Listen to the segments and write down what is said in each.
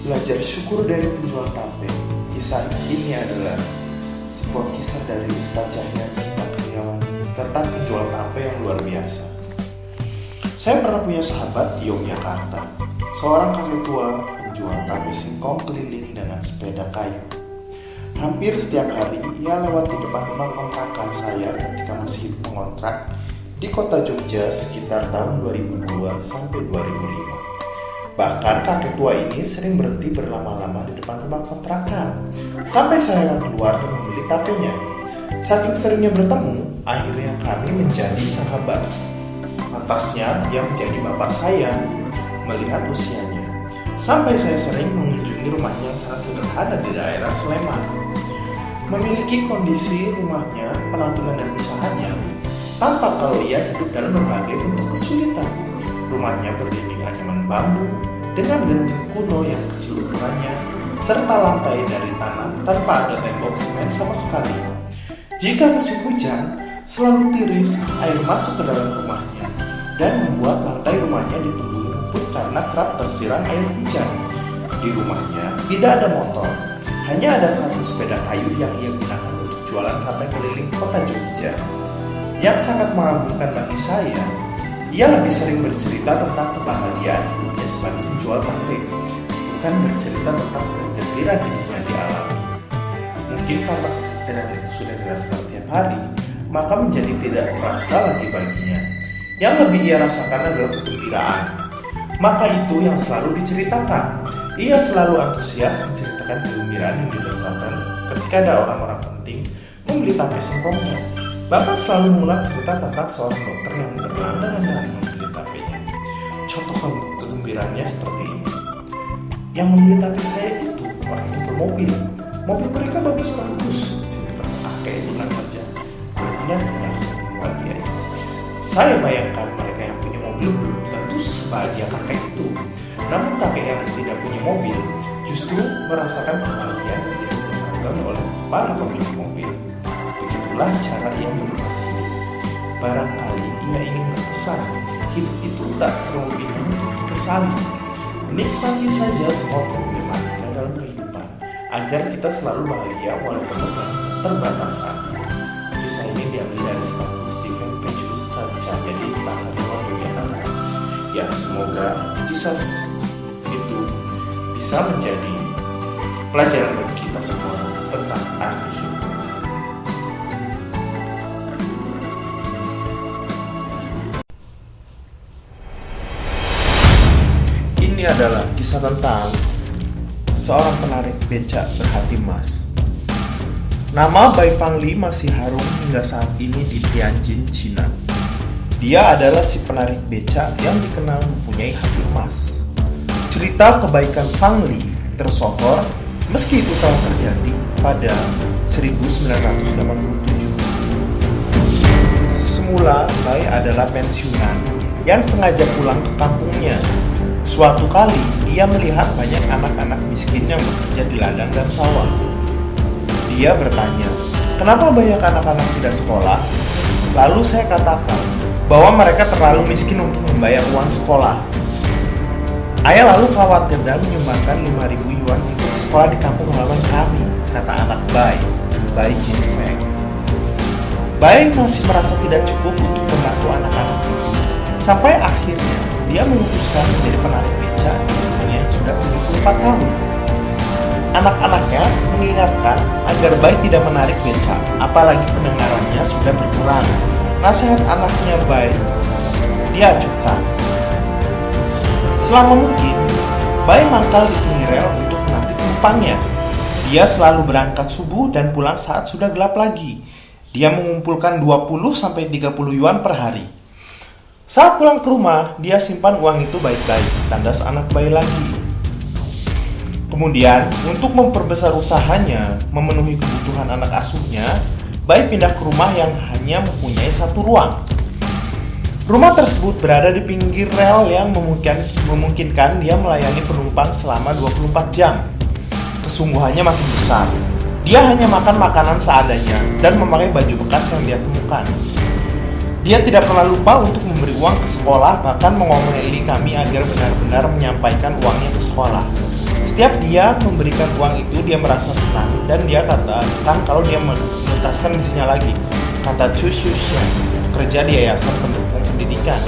Belajar syukur dari penjual tape. Kisah ini adalah sebuah kisah dari Ustaz Cahya Kurniawan tentang penjual tape yang luar biasa. Saya pernah punya sahabat di Yogyakarta, seorang kakek tua penjual tape singkong keliling dengan sepeda kayu. Hampir setiap hari ia lewat di depan rumah kontrakan saya ketika masih mengontrak di kota Jogja sekitar tahun 2002 sampai 2005. Bahkan kakek tua ini sering berhenti berlama-lama di depan rumah kontrakan sampai saya keluar dan membeli tapenya. Saking seringnya bertemu, akhirnya kami menjadi sahabat. Atasnya yang menjadi bapak saya melihat usianya. Sampai saya sering mengunjungi rumahnya yang sangat sederhana di daerah Sleman. Memiliki kondisi rumahnya, penampilan dan usahanya, tampak kalau ia hidup dalam berbagai bentuk kesulitan. Rumahnya berdinding anyaman bambu dengan dinding kuno yang kecil ukurannya, serta lantai dari tanah tanpa ada tembok semen sama sekali. Jika musim hujan, selalu tiris air masuk ke dalam rumahnya dan membuat lantai rumahnya ditumbuhi rumput karena kerap tersiram air hujan. Di rumahnya tidak ada motor, hanya ada satu sepeda kayu yang ia gunakan untuk jualan tape keliling kota Jogja. Yang sangat mengagumkan bagi saya, ia lebih sering bercerita tentang kebahagiaan hidupnya sebagai penjual tape, bukan bercerita tentang kegembiraan hidupnya di alami. Mungkin karena kegembiraan itu sudah dirasakan setiap hari, maka menjadi tidak terasa lagi baginya. Yang lebih ia rasakan adalah kegembiraan. Maka itu yang selalu diceritakan. Ia selalu antusias menceritakan kegembiraan yang dirasakan ketika ada orang-orang penting membeli tape singkongnya. Bahkan selalu mengulang cerita tentang seorang dokter yang berlangganan dari membeli tapenya. Contoh kegembiraannya seperti ini. Yang membeli tape saya itu orang itu bermobil. Mobil mereka bagus-bagus. Cerita kakek itu kan saja. Benar-benar sangat bahagia. Saya bayangkan mereka yang punya mobil belum tentu sebahagia kakek itu. Namun kakek yang tidak punya mobil justru merasakan kebahagiaan yang tidak dirasakan oleh para pemilik mobil. Begitulah cara ia menikmati hidup. Barangkali ia ingin berpesan, hidup itu tak perlu indah untuk dikesali. Nikmati saja semua problema kita dalam kehidupan, agar kita selalu bahagia walaupun dengan keterbatasan. Kisah ini diambil dari status Stephen Page Ustaz Cahya di Kurniawan Yogyakarta. Ya, semoga kisah itu bisa menjadi pelajaran bagi kita semua tentang arti syukur. Ini adalah kisah tentang seorang penarik becak berhati emas. Nama Bai Fangli masih harum hingga saat ini di Tianjin, Cina. Dia adalah si penarik becak yang dikenal mempunyai hati emas. Cerita kebaikan Fangli tersohor meski itu telah terjadi pada 1987. Semula Bai adalah pensiunan yang sengaja pulang ke kampungnya. Suatu kali dia melihat banyak anak-anak miskin yang bekerja di ladang dan sawah. Dia bertanya, kenapa banyak anak-anak tidak sekolah? Lalu saya katakan bahwa mereka terlalu miskin untuk membayar uang sekolah. Ayah lalu khawatir dan menyumbangkan 5.000 yuan untuk sekolah di kampung halaman kami, kata anak Bai Jinfeng. Bai masih merasa tidak cukup untuk membantu anak-anak itu. Sampai akhirnya dia memutuskan menjadi penarik becak di umurnya yang sudah 74 tahun. Anak-anaknya mengingatkan agar Bai tidak menarik becak, apalagi pendengarannya sudah berkurang. Nasihat anaknya Bai dia acuhkan. Selama mungkin, Bai mangkal di pinggir rel untuk menanti penumpangnya. Dia selalu berangkat subuh dan pulang saat sudah gelap lagi. Dia mengumpulkan 20-30 yuan per hari. Saat pulang ke rumah, dia simpan uang itu baik-baik, tandas anak Bai lagi. Kemudian, untuk memperbesar usahanya, memenuhi kebutuhan anak asuhnya, Bai pindah ke rumah yang hanya mempunyai satu ruang. Rumah tersebut berada di pinggir rel yang memungkinkan dia melayani penumpang selama 24 jam. Kesungguhannya makin besar. Dia hanya makan makanan seadanya dan memakai baju bekas yang dia temukan. Dia tidak pernah lupa untuk memberi uang ke sekolah, bahkan mengomeli kami agar benar-benar menyampaikan uangnya ke sekolah. Setiap dia memberikan uang itu, dia merasa senang dan dia katakan kalau dia menuntaskan misinya lagi. Kata Cushusha, kerja di Yayasan Pendukung Pendidikan.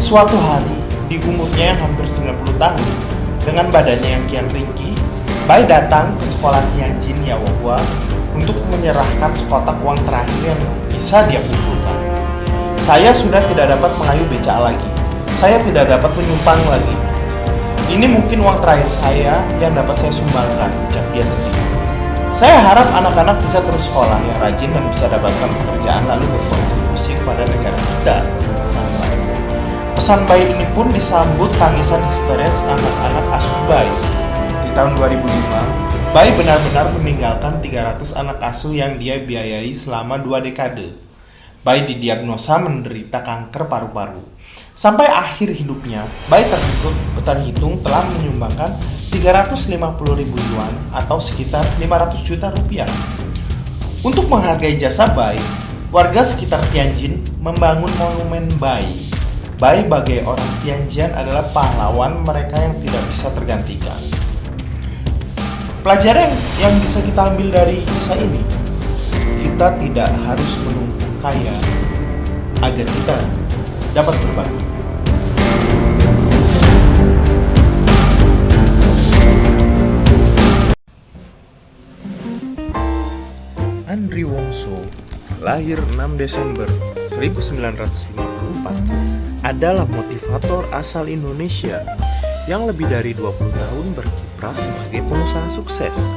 Suatu hari, di umurnya yang hampir 90 tahun, dengan badannya yang kian ringkih, Bai datang ke sekolah Tianjin Yaohua untuk menyerahkan sekotak uang terakhir yang bisa dia kumpulkan. Saya sudah tidak dapat mengayuh becak lagi. Saya tidak dapat menyumbang lagi. Ini mungkin uang terakhir saya yang dapat saya sumbangkan, ucap dia sedih. Saya harap anak-anak bisa terus sekolah yang rajin dan bisa dapatkan pekerjaan lalu berkontribusi kepada negara kita, pesan Bai. Pesan Bai ini pun disambut tangisan histeris anak-anak asuh Bai. Di tahun 2005, Bai benar-benar meninggalkan 300 anak asuh yang dia biayai selama 2 dekade. Bai didiagnosa menderita kanker paru-paru. Sampai akhir hidupnya, Bai terhitung telah menyumbangkan 350.000 yuan atau sekitar 500 juta rupiah. Untuk menghargai jasa Bai, warga sekitar Tianjin membangun monumen Bai. Bai bagai orang Tianjin adalah pahlawan mereka yang tidak bisa tergantikan. Pelajaran yang bisa kita ambil dari kisah ini, kita tidak harus menunggu kaya agar kita dapat berbagi. Andri Wongso lahir 6 Desember 1954, adalah motivator asal Indonesia yang lebih dari 20 tahun berkiprah sebagai pengusaha sukses.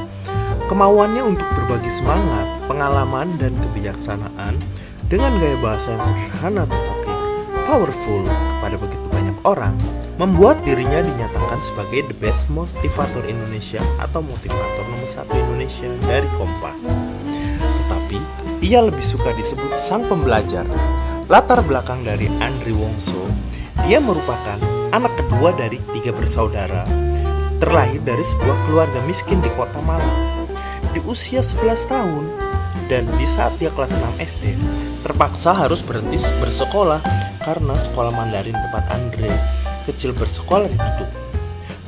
Kemauannya untuk berbagi semangat, pengalaman, dan kebijaksanaan dengan gaya bahasa yang sederhana tetapi powerful kepada begitu banyak orang, membuat dirinya dinyatakan sebagai the best motivator Indonesia atau motivator nomor 1 Indonesia dari Kompas. Tetapi, ia lebih suka disebut sang pembelajar. Latar belakang dari Andri Wongso, dia merupakan anak kedua dari 3 bersaudara, terlahir dari sebuah keluarga miskin di kota Malang. Di usia 11 tahun dan di saat dia kelas 6 SD, terpaksa harus berhenti bersekolah karena sekolah Mandarin tempat Andre kecil bersekolah ditutup.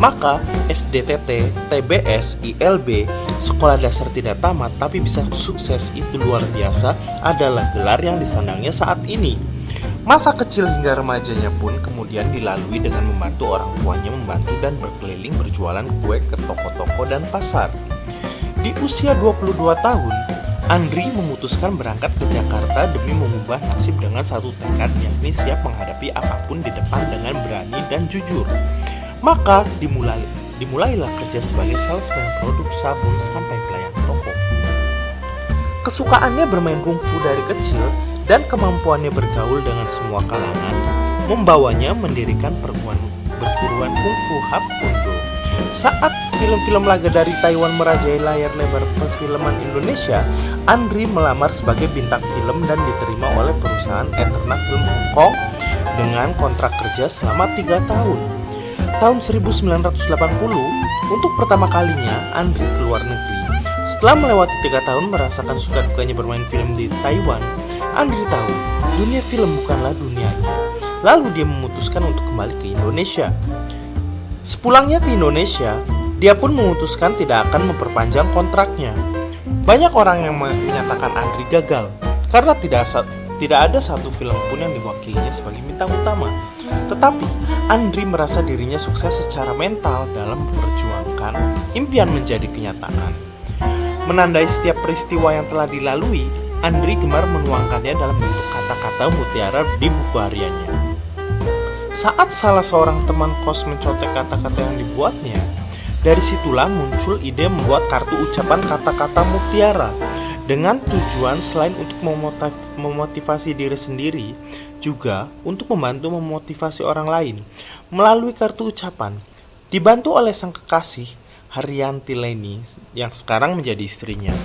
Maka SDTT, TBS, ILB, sekolah dasar tidak tamat tapi bisa sukses itu luar biasa adalah gelar yang disandangnya saat ini. Masa kecil hingga remajanya pun kemudian dilalui dengan membantu orang tuanya membantu dan berkeliling berjualan kue ke toko-toko dan pasar. Di usia 22 tahun, Andri memutuskan berangkat ke Jakarta demi mengubah nasib dengan satu tekad, yakni siap menghadapi apapun di depan dengan berani dan jujur. Maka dimulailah kerja sebagai salesman produk sabun sampai pelayan toko. Kesukaannya bermain kungfu dari kecil dan kemampuannya bergaul dengan semua kalangan membawanya mendirikan perguruan kungfu Hapkido. Saat film-film laga dari Taiwan merajai layar lebar perfilman Indonesia, Andri melamar sebagai bintang film dan diterima oleh perusahaan Eterna Film Hong Kong dengan kontrak kerja selama 3 tahun. Tahun 1980, untuk pertama kalinya Andri keluar negeri. Setelah melewati 3 tahun merasakan suka dukanya bermain film di Taiwan, Andri tahu dunia film bukanlah dunianya. Lalu dia memutuskan untuk kembali ke Indonesia. Sepulangnya ke Indonesia, dia pun memutuskan tidak akan memperpanjang kontraknya. Banyak orang yang menyatakan Andri gagal karena tidak ada satu film pun yang diwakilinya sebagai bintang utama. Tetapi Andri merasa dirinya sukses secara mental dalam memperjuangkan impian menjadi kenyataan. Menandai setiap peristiwa yang telah dilalui, Andri gemar menuangkannya dalam bentuk kata-kata mutiara di buku hariannya. Saat salah seorang teman kos mencontek kata-kata yang dibuatnya, dari situlah muncul ide membuat kartu ucapan kata-kata mutiara dengan tujuan selain untuk memotivasi diri sendiri, juga untuk membantu memotivasi orang lain. Melalui kartu ucapan, dibantu oleh sang kekasih, Haryanti Leni, yang sekarang menjadi istrinya,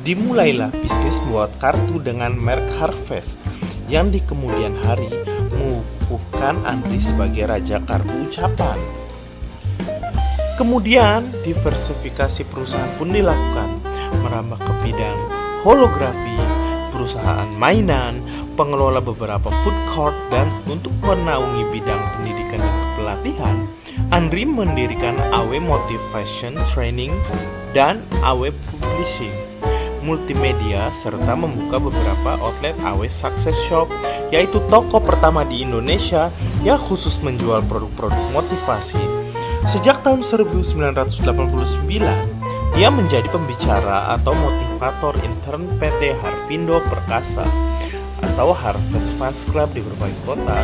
dimulailah bisnis membuat kartu dengan merek Harvest, yang di kemudian hari mengukuhkan Andri sebagai raja kartu ucapan. Kemudian diversifikasi perusahaan pun dilakukan, merambah ke bidang holografi, perusahaan mainan, pengelola beberapa food court, dan untuk menaungi bidang pendidikan dan pelatihan, Andri mendirikan AW Motivation Training dan AW Publishing Multimedia, serta membuka beberapa outlet AW Success Shop, yaitu toko pertama di Indonesia yang khusus menjual produk-produk motivasi. Sejak tahun 1989, ia menjadi pembicara atau motivator intern PT Harvindo Perkasa atau Harvest Fans Club di berbagai kota.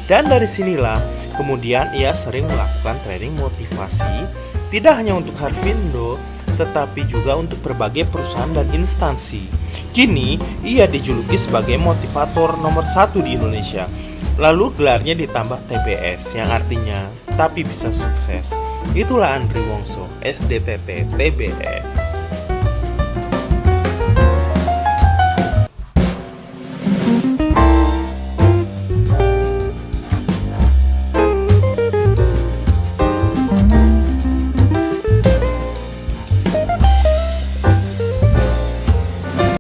Dan dari sinilah kemudian ia sering melakukan training motivasi, tidak hanya untuk Harvindo, tetapi juga untuk berbagai perusahaan dan instansi. Kini ia dijuluki sebagai motivator nomor 1 di Indonesia. Lalu gelarnya ditambah TBS, yang artinya tapi bisa sukses. Itulah Andri Wongso, SDTT TBS.